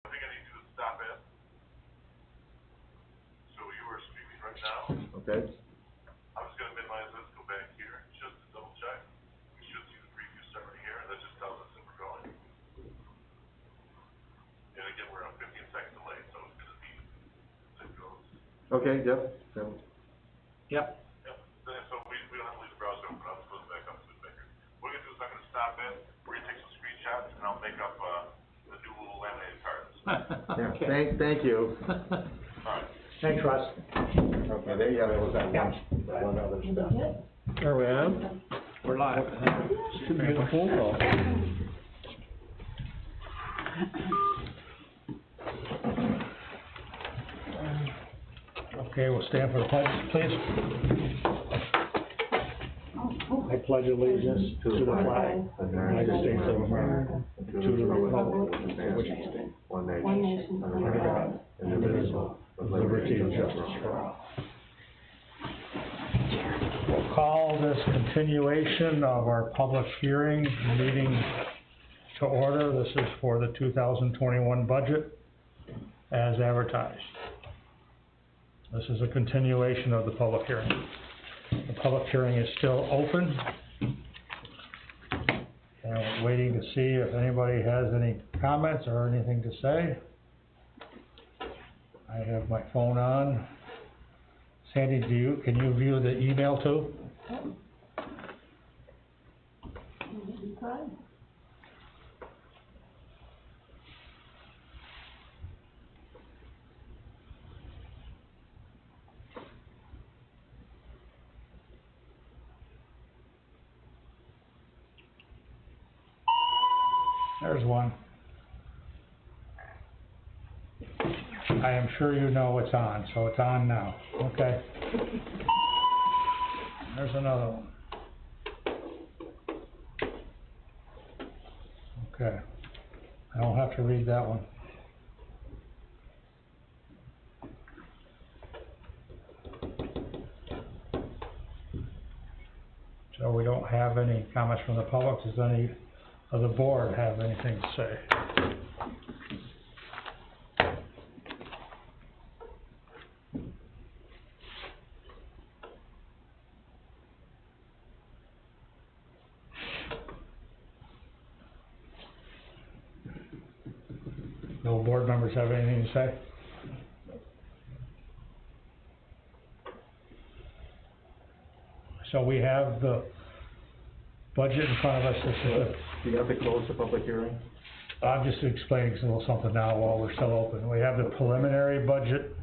I think I need you to stop it. So you are streaming right now. Okay. I'm just gonna minimize this, go back here, just to double check. We should see the preview start right here, and that just tells us that we're going. And again, we're on 15 seconds delay, so it's gonna be, as it goes. Okay, yep. Yep. Yep, so we don't have to leave the browser open, I'll just close it back up to the maker. What we're gonna do is I'm gonna stop it, we're gonna take some screenshots, and I'll make up, the new little laminated cards. Yeah, Okay. thank you. Alright. Thanks, Russ. Okay, there you go, that was that one other step. Are we on? We're live. Should be a phone call. Okay, we'll stand for the pledge, please. I pledge allegiance to the flag of the United States of America, to the republic for which it stands, One One nation, under God, indivisible, with liberty and justice for all. We'll call this continuation of our public hearing meeting to order. This is for the 2021 budget as advertised. This is a continuation of the public hearing. The public hearing is still open. And we're waiting to see if anybody has any comments or anything to say. I have my phone on. Sandy, can you view the email too? There's one. I am sure you know it's on, so it's on now. Okay. There's another one. Okay. I don't have to read that one. So we don't have any comments from the public. Does any of the board have anything to say? No board members have anything to say? So we have the budget in front of us. This is You have to close the public hearing? I'm just explaining a little something now while we're still open. We have the preliminary budget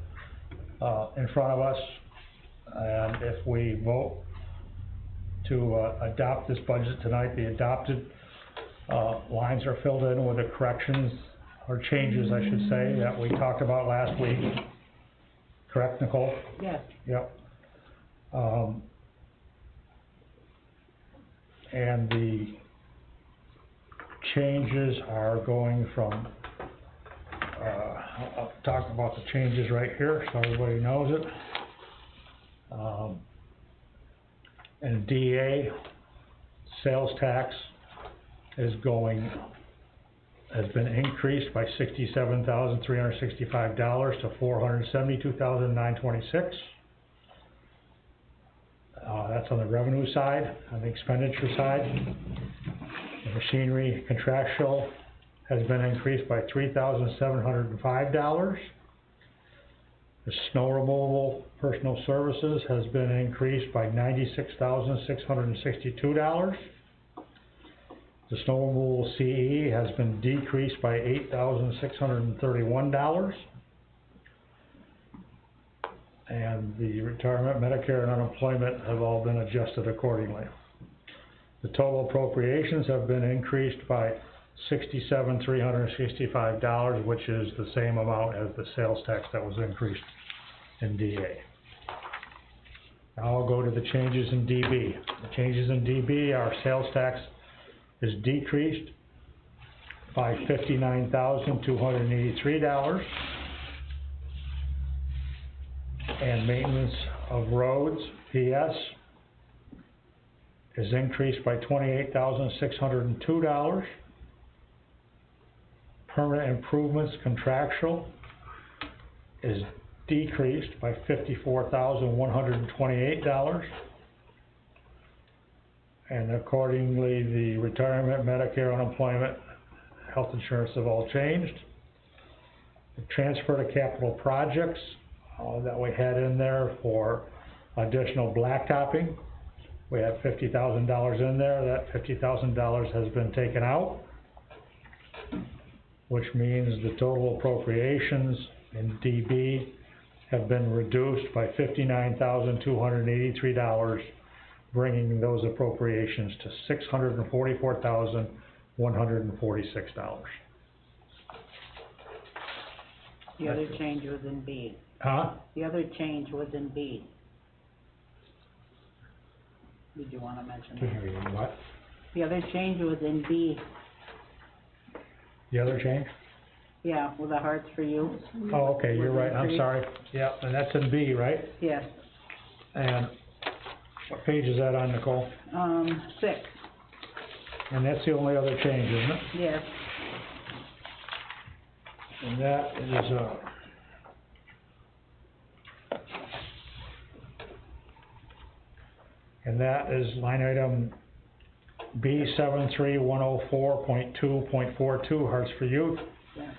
in front of us, and if we vote to adopt this budget tonight, the adopted lines are filled in with the corrections, or changes, I should say, that we talked about last week. Correct, Nicole? Yes. Yep. And the changes are going from, I'll talk about the changes right here so everybody knows it. And DA, sales tax has been increased by $67,365 to $472,926. That's on the revenue side. On the expenditure side, the machinery contractual has been increased by $3,705. The snow removal personal services has been increased by $96,662. The snow removal CE has been decreased by $8,631. And the retirement, Medicare, and unemployment have all been adjusted accordingly. The total appropriations have been increased by $67,365, which is the same amount as the sales tax that was increased in DA. Now I'll go to the changes in DB. The changes in DB, our sales tax is decreased by $59,283. And maintenance of roads, PS, is increased by $28,602. permanent improvements contractual is decreased by $54,128. And accordingly, the retirement, Medicare, unemployment, health insurance have all changed. The transfer to capital projects, that we had in there for additional blacktopping, we had $50,000 in there. That $50,000 has been taken out, which means the total appropriations in DB have been reduced by $59,283, bringing those appropriations to $644,146. The other change was in B. Huh? The other change was in B. Did you wanna mention that? What? The other change was in B, The other change? yeah, with the hearts for you, Oh, okay, you're right, I'm sorry. Yeah, and that's in B, right? yes, And what page is that on, Nicole? 6, And that's the only other change, isn't it? yes, And that is, and that is line item B 73104.2.42, Hearts for Youth. yeah,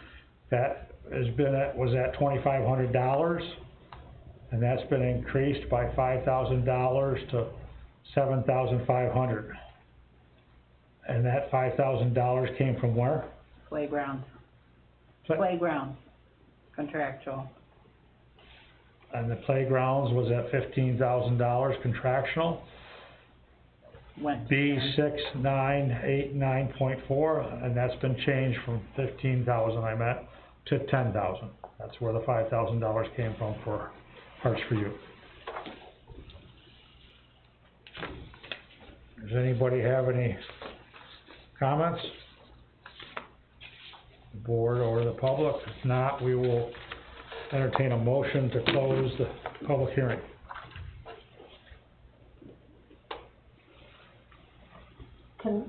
That has been was at $2,500, and that's been increased by $5,000 to $7,500. And that $5,000 came from where? playground, contractual, And the playgrounds was at $15,000 contractual. went to B 10. 6989.4, and that's been changed from 15,000 I meant to 10,000. That's where the $5,000 came from for Hearts for Youth. Does anybody have any comments? The board or the public? If not, we will entertain a motion to close the public hearing. Can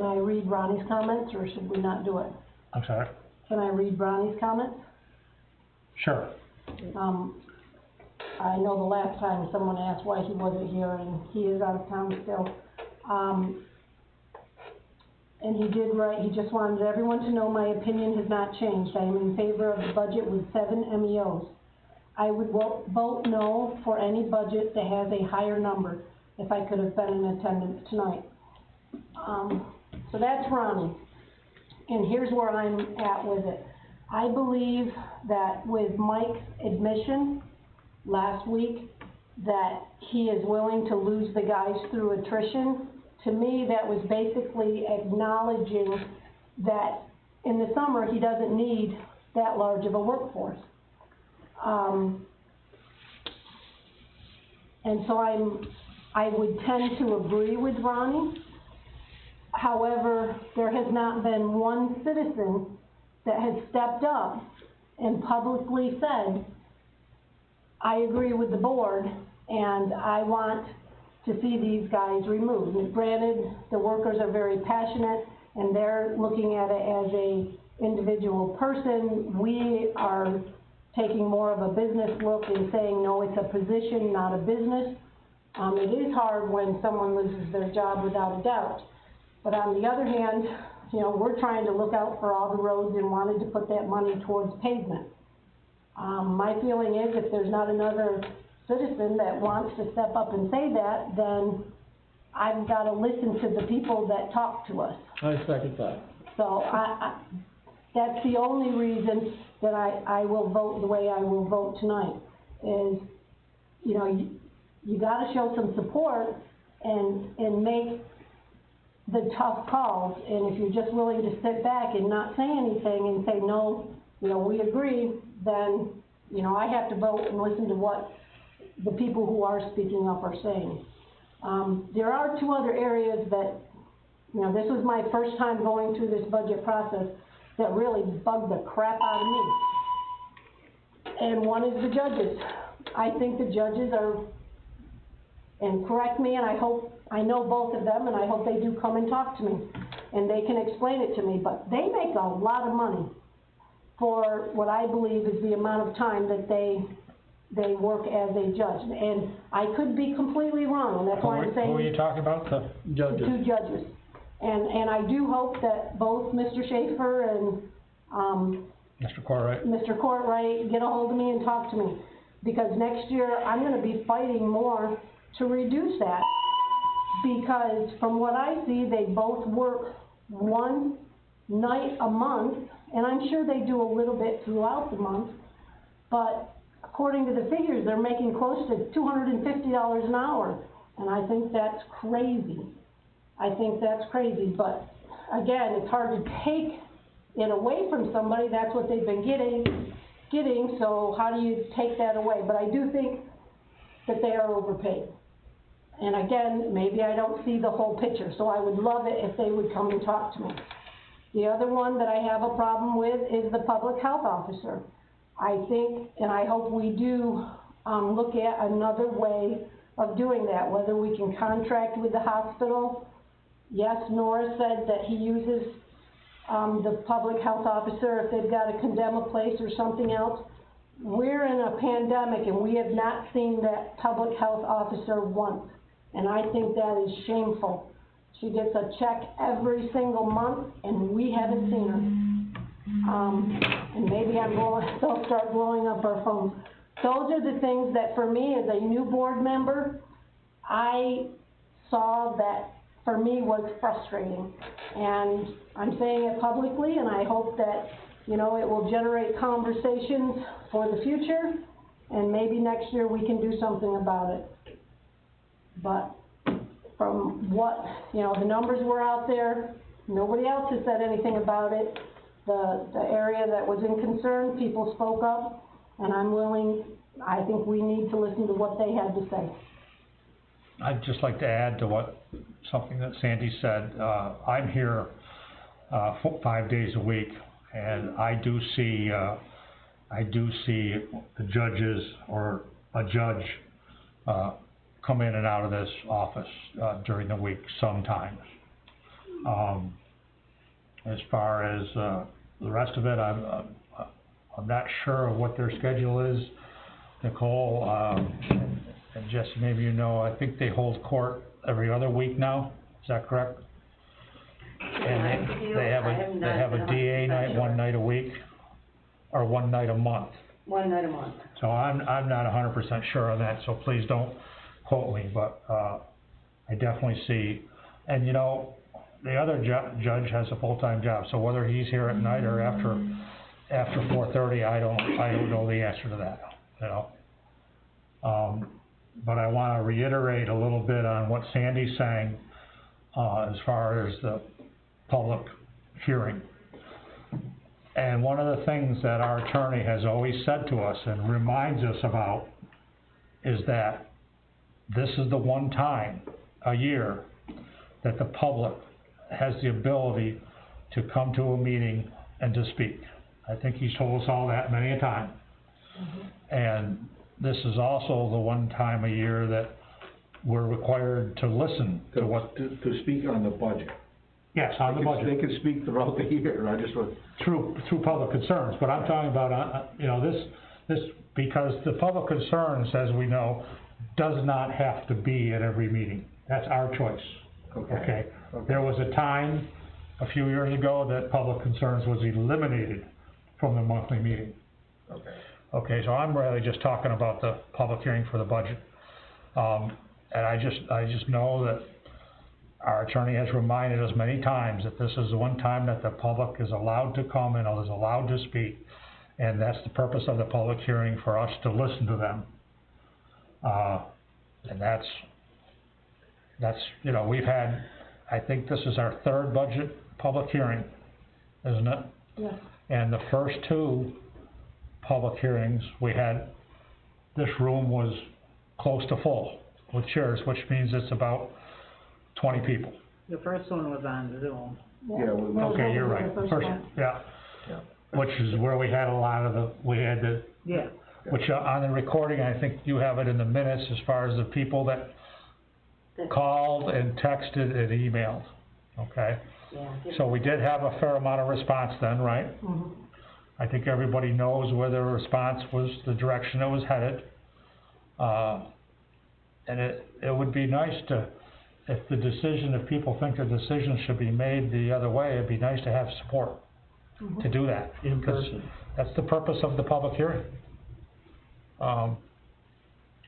I read Ronnie's comments, or should we not do it? I'm sorry? Can I read Ronnie's comments? Sure. I know the last time someone asked why he wasn't here, and he is out of town still. And he did write, he just wanted everyone to know my opinion has not changed. I am in favor of the budget with 7 MEOs. I would vote no for any budget that has a higher number if I could have been in attendance tonight. So that's Ronnie. And here's where I'm at with it. I believe that with Mike's admission last week that he is willing to lose the guys through attrition, to me that was basically acknowledging that in the summer he doesn't need that large of a workforce. And so I would tend to agree with Ronnie. However, there has not been one citizen that has stepped up and publicly said, I agree with the board and I want to see these guys removed. And granted, the workers are very passionate and they're looking at it as a individual person. We are taking more of a business look and saying, no, it's a position, not a business. It is hard when someone loses their job without a doubt. But on the other hand, you know, we're trying to look out for all the roads and wanted to put that money towards pavement. My feeling is if there's not another citizen that wants to step up and say that, then I've got to listen to the people that talk to us. I second that. So that's the only reason that I will vote the way I will vote tonight, is, you know, you got to show some support and make the tough calls. And if you're just willing to sit back and not say anything and say, no, you know, we agree, then, you know, I have to vote and listen to what the people who are speaking up are saying. There are 2 other areas that, you know, this was my first time going through this budget process that really bugged the crap out of me. And one is the judges. I think the judges are, and correct me, and I know both of them, and I hope they do come and talk to me. and they can explain it to me, but they make a lot of money for what I believe is the amount of time that they work as a judge. And I could be completely wrong, and that's why I'm saying. Who are you talking about, the The two judges. And I do hope that both Mr. Schaefer and, Mr. Corright? Mr. Courtwright get a hold of me and talk to me. Because next year, I'm gonna be fighting more to reduce that. Because from what I see, they both work one night a month, and I'm sure they do a little bit throughout the month. But according to the figures, they're making close to $250 an hour, and I think that's crazy. I think that's crazy, but again, it's hard to take it away from somebody. That's what they've been getting, so how do you take that away? But I do think that they are overpaid. And again, maybe I don't see the whole picture, so I would love it if they would come and talk to me. The other one that I have a problem with is the public health officer. I think, and I hope we do, look at another way of doing that, whether we can contract with the hospital. Yes, Nora said that he uses, the public health officer if they've got to condemn a place or something else. We're in a pandemic and we have not seen that public health officer once, and I think that is shameful. She gets a check every single month and we haven't seen her. And maybe they'll start blowing up our phones. Those are the things that for me as a new board member, I saw that for me was frustrating. And I'm saying it publicly, and I hope that, you know, it will generate conversations for the future, and maybe next year we can do something about it. But from what, you know, the numbers were out there, nobody else has said anything about it. The area that was in concern, people spoke up, and I think we need to listen to what they had to say. I'd just like to add to something that Sandy said. I'm here 5 days a week, and I do see the judges or a judge come in and out of this office during the week sometimes. As far as the rest of it, I'm not sure of what their schedule is. Nicole, and Jesse, maybe you know, I think they hold court every other week now, is that correct? And they have a DA night, one night a week, or one night a month? One night a month. So I'm not 100% sure on that, so please don't quote me, but, I definitely see, and you know, the other judge has a full-time job, so whether he's here at night or after 4:30, I don't know the answer to that, you know? But I wanna reiterate a little bit on what Sandy's saying, as far as the public hearing. And one of the things that our attorney has always said to us and reminds us about is that this is the one time a year that the public has the ability to come to a meeting and to speak. I think he's told us all that many a time. And this is also the one time a year that we're required to listen to what... To speak on the budget. Yes, on the budget. They can speak throughout the year, I just want... Through public concerns, but I'm talking about, you know, this, because the public concerns, as we know, does not have to be at every meeting. That's our choice, okay? There was a time, a few years ago, that public concerns was eliminated from the monthly meeting. Okay, so I'm really just talking about the public hearing for the budget. And I just know that our attorney has reminded us many times that this is the one time that the public is allowed to come and is allowed to speak, and that's the purpose of the public hearing, for us to listen to them. And that's, you know, we've had, I think this is our third budget public hearing, isn't it? Yes. And the first two public hearings, this room was close to full with chairs, which means it's about 20 people. The first one was on Zoom. Yeah, Okay, you're right, first, yeah. Which is where we had a lot of Yeah. which on the recording, I think you have it in the minutes as far as the people that called and texted and emailed, okay? So we did have a fair amount of response then, right? Mhm. I think everybody knows where the response was, the direction it was headed. And it would be nice to, if people think the decision should be made the other way, it'd be nice to have support to do that. In because person. That's the purpose of the public hearing.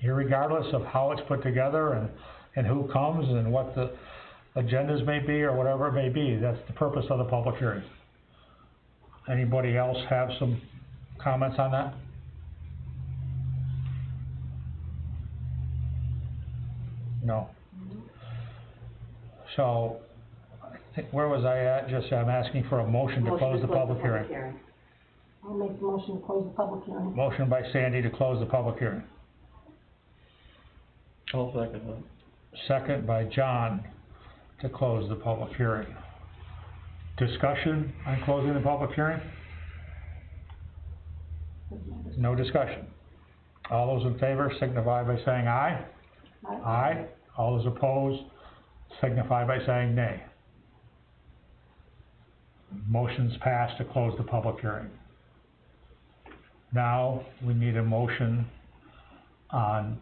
Irregardless of how it's put together and who comes and what the agendas may be or whatever it may be, that's the purpose of the public hearing. Anybody else have some comments on that? No. So, I think, where was I at? Just, I'm asking for a motion to close the public hearing. I'll make the motion to close the public hearing. Motion by Sandy to close the public hearing. I'll second that. Second by John to close the public hearing. Discussion on closing the public hearing? No discussion. All those in favor signify by saying aye. Aye. All those opposed signify by saying nay. Motion's passed to close the public hearing. Now, we need a motion on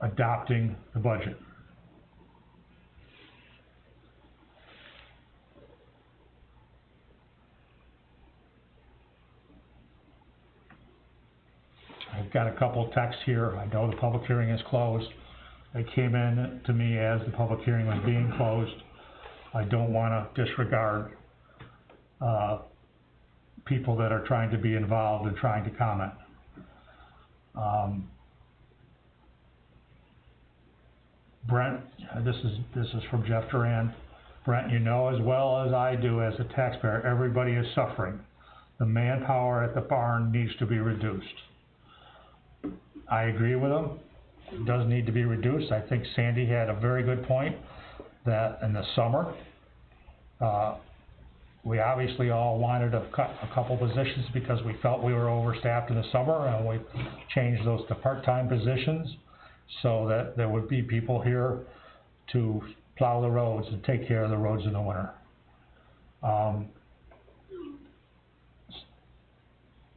adopting the budget. I've got a couple texts here. I know the public hearing is closed. They came in to me as the public hearing was being closed. I don't wanna disregard, people that are trying to be involved and trying to comment. Brent, this is from Jeff Duran. Brent, you know as well as I do as a taxpayer, everybody is suffering. The manpower at the barn needs to be reduced. I agree with him. It does need to be reduced. I think Sandy had a very good point that in the summer, we obviously all wanted to cut a couple positions because we felt we were overstaffed in the summer, and we changed those to part-time positions so that there would be people here to plow the roads and take care of the roads in the winter.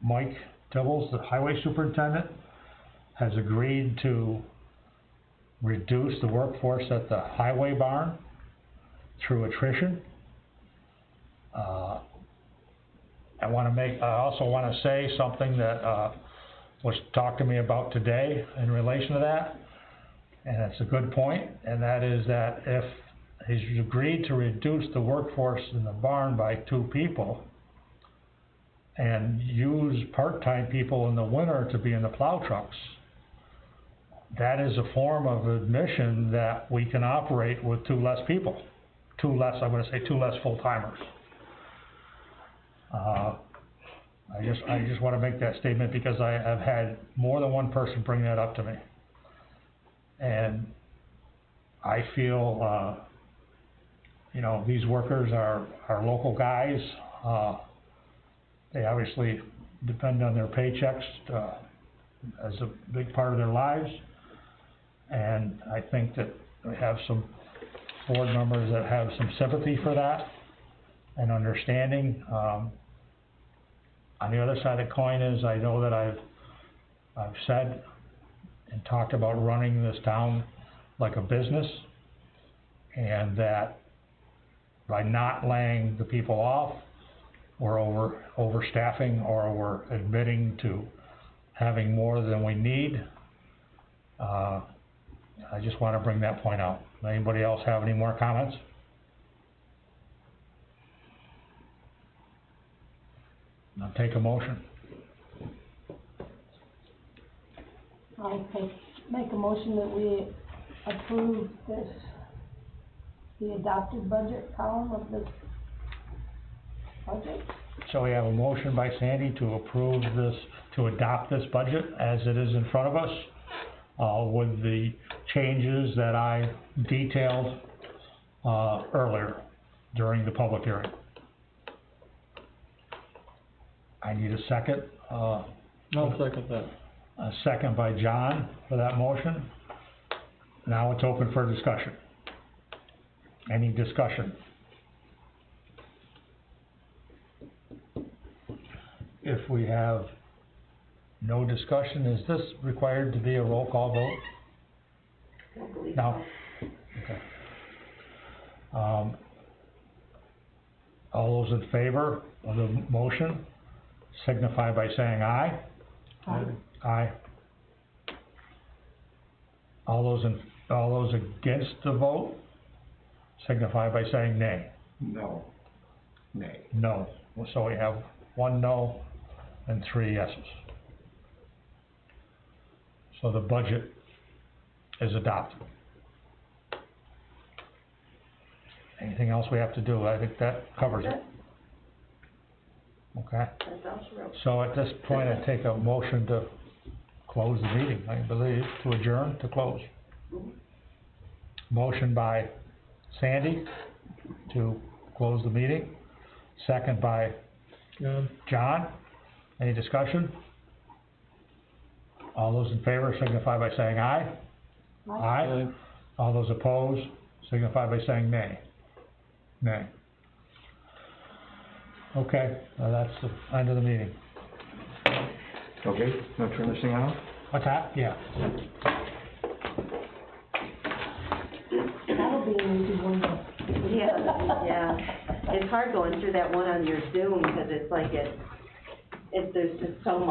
Mike Tibbles, the highway superintendent, has agreed to reduce the workforce at the highway barn through attrition. I also wanna say something that, was talked to me about today in relation to that, and it's a good point, and that is that if he's agreed to reduce the workforce in the barn by 2 people and use part-time people in the winter to be in the plow trucks, that is a form of admission that we can operate with 2 less people. 2 less full-timers. I just wanna make that statement because I've had more than one person bring that up to me. And I feel, these workers are local guys. They obviously depend on their paychecks, as a big part of their lives. And I think that we have some board members that have some sympathy for that and understanding. On the other side of the coin is, I know that I've said and talked about running this town like a business, and that by not laying the people off, we're overstaffing, or we're admitting to having more than we need. I just wanna bring that point out. Anybody else have any more comments? I'll take a motion. I'll make a motion that we approve the adopted budget column of this budget. So we have a motion by Sandy to approve this, to adopt this budget as it is in front of us, with the changes that I detailed, earlier during the public hearing. I need a second, I'll second that. a second by John for that motion. Now it's open for discussion. Any discussion? if we have no discussion, is this required to be a roll call vote? I don't believe No? so. Okay. All those in favor of the motion signify by saying aye. Aye. All those against the vote signify by saying nay. No. Nay. No. So we have 1 no and 3 yeses. So the budget is adopted. Anything else we have to do? I think that covers it. Okay, That sounds real. so at this point, I take a motion to close the meeting, I believe, to adjourn, to close. Motion by Sandy to close the meeting, second by John. Any discussion? All those in favor signify by saying aye. Aye. All those opposed signify by saying nay. Nay. Okay, that's the end of the meeting. Okay, now turn this thing off? What's that? Yeah. That'll be an easy one to. Yeah. It's hard going through that one on your Zoom, because it's like there's just so much.